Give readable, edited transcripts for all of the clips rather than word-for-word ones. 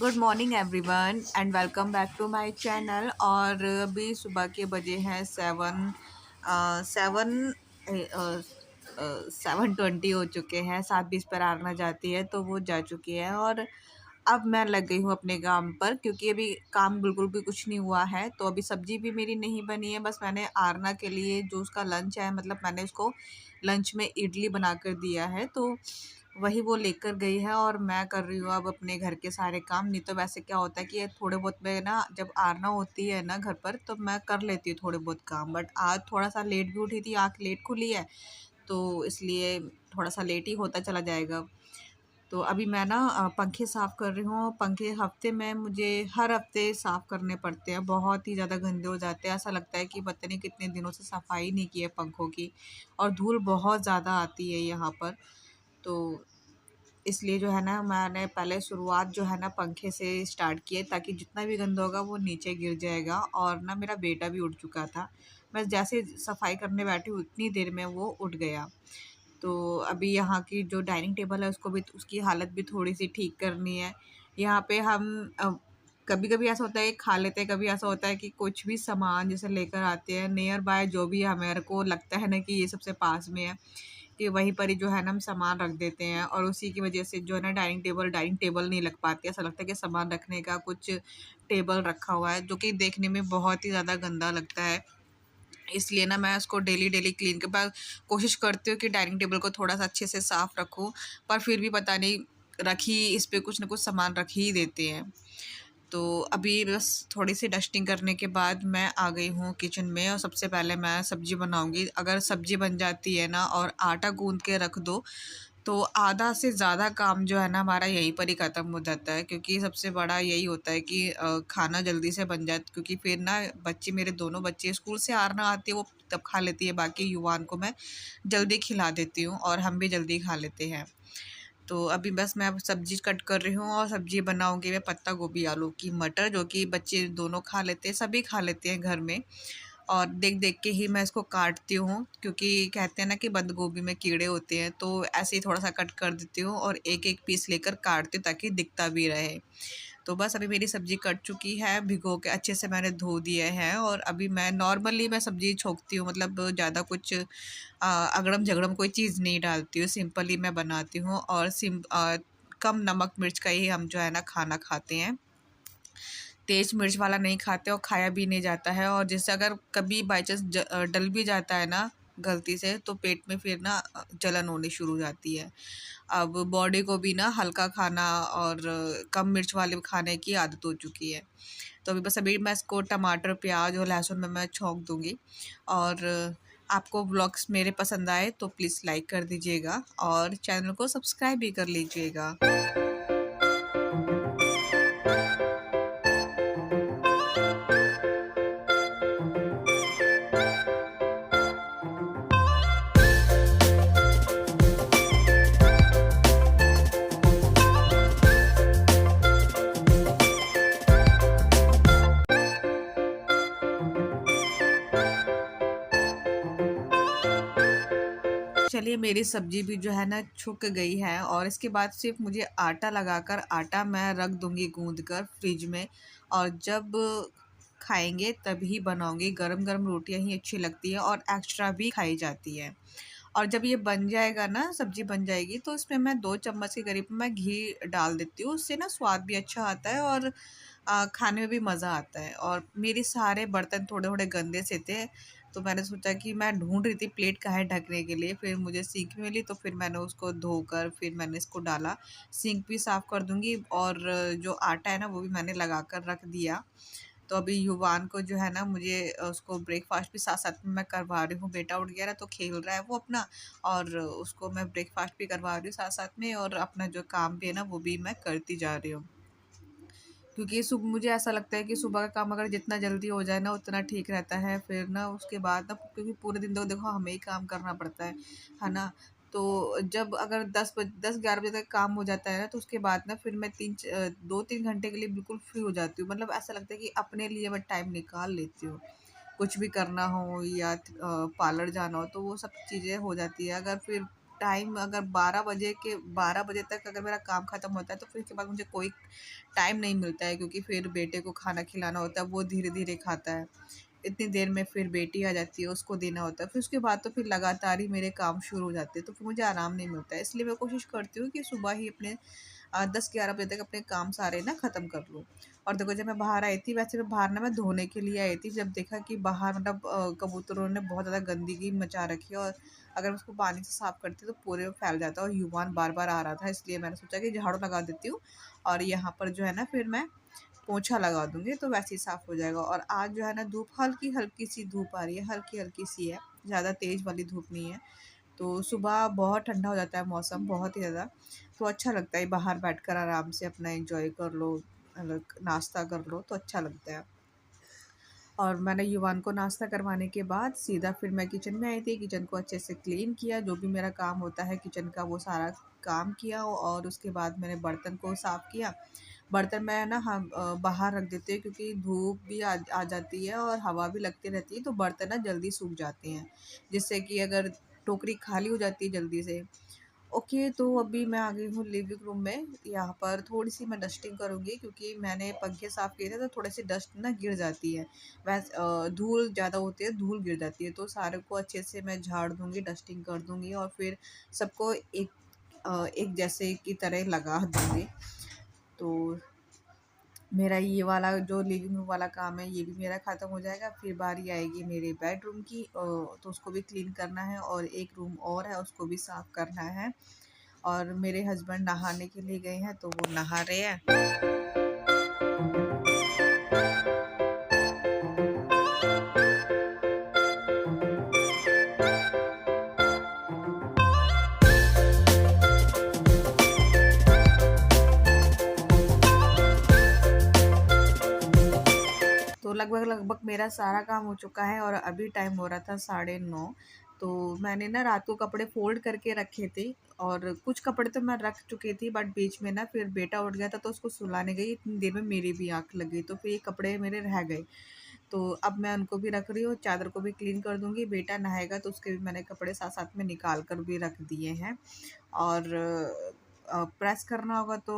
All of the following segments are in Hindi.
Good morning everyone and welcome back to my channel. और अभी सुबह के बजे हैं 7:20 हो चुके हैं। 7:20 पर आरना जाती है तो वो जा चुकी है और अब मैं लग गई हूँ अपने काम पर, क्योंकि अभी काम बिल्कुल भी कुछ नहीं हुआ है। तो अभी सब्जी भी मेरी नहीं बनी है, बस मैंने आरना के लिए जो उसका लंच है, मतलब मैंने उसको लंच में इडली बना कर दिया है, तो वही वो लेकर गई है और मैं कर रही हूँ अब अपने घर के सारे काम। नहीं तो वैसे क्या होता है कि ये थोड़े बहुत मैं ना, जब आरना होती है ना घर पर, तो मैं कर लेती हूँ थोड़े बहुत काम। बट आज थोड़ा सा लेट भी उठी थी, आँख लेट खुली है, तो इसलिए थोड़ा सा लेट ही होता चला जाएगा। तो अभी मैं ना पंखे साफ़ कर रही हूँ। पंखे हफ्ते में मुझे हर हफ्ते साफ़ करने पड़ते हैं, बहुत ही ज़्यादा गंदे हो जाते हैं। ऐसा लगता है कि पता नहीं कितने दिनों से सफाई नहीं की है पंखों की, और धूल बहुत ज़्यादा आती है यहाँ पर। तो इसलिए जो है ना, मैंने पहले शुरुआत जो है ना पंखे से स्टार्ट की है, ताकि जितना भी गंदा होगा वो नीचे गिर जाएगा। और ना मेरा बेटा भी उठ चुका था, मैं जैसे सफाई करने बैठी उतनी देर में वो उठ गया। तो अभी यहाँ की जो डाइनिंग टेबल है उसको भी, उसकी हालत भी थोड़ी सी ठीक करनी है। यहाँ पे हम कभी कभी ऐसा होता है कि खा लेते हैं, कभी ऐसा होता है कि कुछ भी सामान जैसे लेकर आते हैं नियर बाय, जो भी हमारे को लगता है ना कि ये सबसे पास में है, कि वहीं पर ही जो है ना हम सामान रख देते हैं। और उसी की वजह से जो है ना डाइनिंग टेबल नहीं लग पाती। ऐसा लगता है कि सामान रखने का कुछ टेबल रखा हुआ है, जो कि देखने में बहुत ही ज़्यादा गंदा लगता है। इसलिए ना मैं उसको डेली डेली क्लीन के बाद कोशिश करती हूँ कि डाइनिंग टेबल को थोड़ा सा अच्छे से साफ़ रखूँ। पर फिर भी पता नहीं, रखी इस पे कुछ ना कुछ सामान रख ही देते हैं। तो अभी बस थोड़ी सी डस्टिंग करने के बाद मैं आ गई हूँ किचन में, और सबसे पहले मैं सब्ज़ी बनाऊँगी। अगर सब्ज़ी बन जाती है ना और आटा गूँध के रख दो, तो आधा से ज़्यादा काम जो है ना हमारा यहीं पर ही ख़त्म हो जाता है। क्योंकि सबसे बड़ा यही होता है कि खाना जल्दी से बन जाए, क्योंकि फिर ना बच्चे, मेरे दोनों बच्चे स्कूल से आना आती है, वो तब खा लेती है। बाकी युवान को मैं जल्दी खिला देती हूँ और हम भी जल्दी खा लेते हैं। तो अभी बस मैं अब सब्ज़ी कट कर रही हूँ, और सब्ज़ी बनाऊँगी मैं पत्ता गोभी आलू की मटर, जो कि बच्चे दोनों खा लेते हैं, सभी खा लेते हैं घर में। और देख देख के ही मैं इसको काटती हूँ, क्योंकि कहते हैं ना कि बंद गोभी में कीड़े होते हैं, तो ऐसे ही थोड़ा सा कट कर देती हूँ और एक एक पीस लेकर काटती हूँ ताकि दिखता भी रहे। तो बस अभी मेरी सब्ज़ी कट चुकी है, भिगो के अच्छे से मैंने धो दिए हैं। और अभी मैं नॉर्मली मैं सब्ज़ी छोंकती हूँ, मतलब ज़्यादा कुछ अगड़म झगड़म कोई चीज़ नहीं डालती हूँ, सिंपली मैं बनाती हूँ। और कम नमक मिर्च का ही हम जो है ना खाना खाते हैं, तेज़ मिर्च वाला नहीं खाते, और खाया भी नहीं जाता है। और जैसे अगर कभी बाई चांस डल भी जाता है ना गलती से, तो पेट में फिर ना जलन होनी शुरू हो जाती है। अब बॉडी को भी ना हल्का खाना और कम मिर्च वाले खाने की आदत हो चुकी है। तो अभी मैं इसको टमाटर, प्याज और लहसुन में मैं छौंक दूँगी। और आपको व्लॉग्स मेरे पसंद आए तो प्लीज़ लाइक कर दीजिएगा और चैनल को सब्सक्राइब भी कर लीजिएगा। चलिए, मेरी सब्ज़ी भी जो है ना छुक गई है, और इसके बाद सिर्फ मुझे आटा लगाकर, आटा मैं रख दूँगी गूँध कर फ्रिज में। और जब खाएँगे तभी बनाऊँगी। गरम-गरम रोटियाँ ही अच्छी लगती हैं और एक्स्ट्रा भी खाई जाती है। और जब ये बन जाएगा ना, सब्ज़ी बन जाएगी, तो इसमें मैं 2 चम्मच के करीब मैं घी डाल देती हूँ। उससे ना स्वाद भी अच्छा आता है और खाने में भी मज़ा आता है। और मेरे सारे बर्तन थोड़े-थोड़े गंदे से थे, तो मैंने सोचा कि मैं ढूँढ रही थी प्लेट कहाँ है ढकने के लिए, फिर मुझे सिंक मिली, तो फिर मैंने उसको धोकर फिर मैंने इसको डाला। सिंक भी साफ़ कर दूँगी, और जो आटा है ना वो भी मैंने लगा कर रख दिया। तो अभी युवान को जो है ना, मुझे उसको ब्रेकफ़ास्ट भी साथ-साथ में मैं करवा रही हूँ। बेटा उठ गया ना, तो खेल रहा है वो अपना, और उसको मैं ब्रेकफ़ास्ट भी करवा रही हूँ साथ-साथ में, और अपना जो काम भी है ना वो भी मैं करती जा रही हूँ। क्योंकि मुझे ऐसा लगता है कि सुबह का काम अगर जितना जल्दी हो जाए ना उतना ठीक रहता है। फिर ना उसके बाद ना, क्योंकि पूरे दिन तो देखो हमें ही काम करना पड़ता है ना? तो जब अगर 10-11 बजे तक काम हो जाता है ना, तो उसके बाद ना फिर मैं 2-3 घंटे के लिए बिल्कुल फ्री हो जाती हूँ। मतलब ऐसा लगता है कि अपने लिए मैं टाइम निकाल लेती हूँ। कुछ भी करना हो या पार्लर जाना हो, तो वो सब चीज़ें हो जाती है। अगर फिर टाइम अगर 12 बजे तक अगर मेरा काम ख़त्म होता है तो फिर उसके बाद मुझे कोई टाइम नहीं मिलता है, क्योंकि फिर बेटे को खाना खिलाना होता है, वो धीरे-धीरे खाता है। इतनी देर में फिर बेटी आ जाती है, उसको देना होता है, फिर उसके बाद तो फिर लगातार ही मेरे काम शुरू हो जाते हैं, तो फिर मुझे आराम नहीं मिलता है। इसलिए मैं कोशिश करती हूँ कि सुबह ही अपने 10-11 बजे तक अपने काम सारे ना ख़त्म कर लूँ। और देखो जब मैं बाहर आई थी, वैसे मैं बाहर ना मैं धोने के लिए आई थी, जब देखा कि बाहर मतलब कबूतरों ने बहुत ज़्यादा गंदगी मचा रखी है, और अगर मैं उसको पानी से साफ़ करती तो पूरे में फैल जाता, और यूबान बार-बार आ रहा था, इसलिए मैंने सोचा कि झाड़ू लगा देती हूँ और यहाँ पर जो है ना फिर मैं पोंछा लगा दूँगी, तो वैसे ही साफ़ हो जाएगा। और आज जो है ना धूप हल्की-हल्की सी धूप आ रही है, हल्की-हल्की सी है, ज़्यादा तेज़ वाली धूप नहीं है। तो सुबह बहुत ठंडा हो जाता है मौसम, बहुत ही ज़्यादा, तो अच्छा लगता है बाहर बैठकर आराम से अपना एन्जॉय कर लो, नाश्ता कर लो तो अच्छा लगता है। और मैंने युवान को नाश्ता करवाने के बाद सीधा फिर मैं किचन में आई थी, किचन को अच्छे से क्लीन किया, जो भी मेरा काम होता है किचन का वो सारा काम किया, और उसके बाद मैंने बर्तन को साफ़ किया। बर्तन मैं ना बाहर रख देती हूँ, क्योंकि धूप भी आ जाती है और हवा भी लगती रहती है, तो बर्तन ना जल्दी सूख जाते हैं, जिससे कि अगर टोकरी खाली हो जाती है जल्दी से। ओके, तो अभी मैं आ गई हूँ लिविंग रूम में। यहाँ पर थोड़ी-सी मैं डस्टिंग करूँगी, क्योंकि मैंने पंखे साफ़ किए थे तो थोड़ी-सी डस्ट ना गिर जाती है। धूल ज़्यादा होती है, धूल गिर जाती है, तो सारे को अच्छे से मैं झाड़ दूँगी, डस्टिंग कर दूँगी, और फिर सबको एक जैसे की तरह लगा दूँगी। तो मेरा ये वाला जो लिविंग रूम वाला काम है ये भी मेरा ख़त्म हो जाएगा। फिर बारी आएगी मेरे बेडरूम की, तो उसको भी क्लीन करना है, और एक रूम और है उसको भी साफ़ करना है। और मेरे हस्बैंड नहाने के लिए गए हैं, तो वो नहा रहे हैं। तो लगभग-लगभग मेरा सारा काम हो चुका है, और अभी टाइम हो रहा था 9:30। तो मैंने ना रात को कपड़े फ़ोल्ड करके रखे थे, और कुछ कपड़े तो मैं रख चुकी थी, बट बीच में ना फिर बेटा उठ गया था, तो उसको सुलाने गई, इतनी देर में मेरी भी आँख लग गई, तो फिर ये कपड़े मेरे रह गए। तो अब मैं उनको भी रख रही हूँ, चादर को भी क्लीन कर दूँगी, बेटा नहाएगा तो उसके भी मैंने कपड़े साथ-साथ में निकाल कर भी रख दिए हैं। और प्रेस करना होगा तो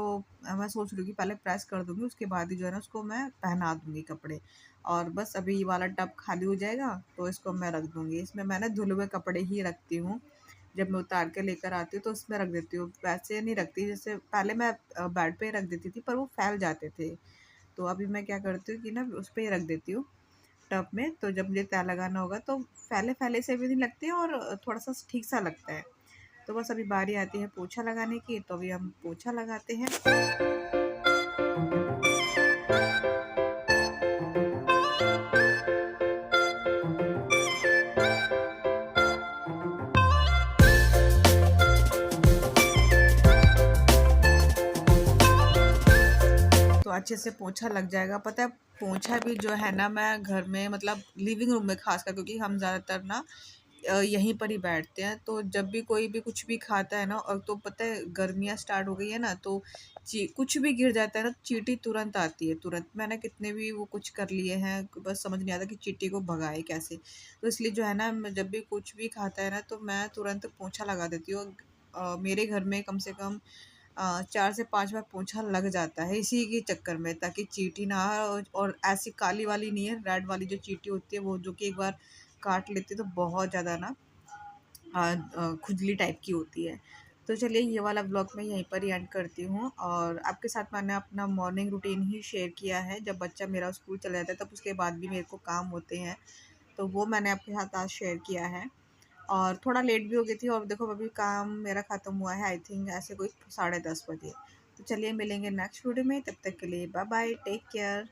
मैं सोच रही हूँ कि पहले प्रेस कर दूँगी, उसके बाद ही जो है ना उसको मैं पहना दूँगी कपड़े। और बस अभी ये वाला टब खाली हो जाएगा तो इसको मैं रख दूँगी। इसमें मैं ना धुले हुए कपड़े ही रखती हूँ, जब मैं उतार के लेकर आती हूँ तो उसमें रख देती हूँ। वैसे नहीं रखती, जैसे पहले मैं बेड पे रख देती थी, पर वो फैल जाते थे। तो अभी मैं क्या करती हूँ कि ना उस पे ही रख देती हूँ टब में, तो जब मुझे तय लगाना होगा तो फैले-फैले से भी नहीं लगते, और थोड़ा-सा ठीक-सा लगता है। तो बस अभी बारी आती है पोछा लगाने की, तो अभी हम पोछा लगाते हैं। तो अच्छे से पोछा लग जाएगा। पता है, पोछा भी जो है ना मैं घर में मतलब लिविंग रूम में ख़ासकर, क्योंकि हम ज़्यादातर ना यहीं पर ही बैठते हैं, तो जब भी कोई भी कुछ भी खाता है ना, और तो पता है गर्मियाँ स्टार्ट हो गई है ना, तो ची कुछ भी गिर जाता है ना, चींटी तुरंत आती है, तुरंत। मैंने कितने भी वो कुछ कर लिए हैं, बस समझ नहीं आता कि चींटी को भगाए कैसे। तो इसलिए जो है ना, मैं जब भी कुछ भी खाता है ना, तो मैं तुरंत पोंछा लगा देती हूँ। मेरे घर में कम से कम 4 से 5 बार पोंछा लग जाता है इसी के चक्कर में, ताकि चींटी ना आए, और ऐसी काली वाली नहीं है, रेड वाली जो चींटी होती है, वो जो कि एक बार काट लेती है तो बहुत ज़्यादा ना खुजली टाइप की होती है। तो चलिए ये वाला ब्लॉग मैं यहीं पर ही एंड करती हूँ, और आपके साथ मैंने अपना मॉर्निंग रूटीन ही शेयर किया है। जब बच्चा मेरा स्कूल चला जाता है तब उसके बाद भी मेरे को काम होते हैं, तो वो मैंने आपके साथ आज शेयर किया है। और थोड़ा लेट भी हो गई थी, और देखो अभी काम मेरा ख़त्म हुआ है, आई थिंक ऐसे कोई 10:30 बजे। तो चलिए मिलेंगे नेक्स्ट वीडियो में, तब तक के लिए बाय बाय, टेक केयर।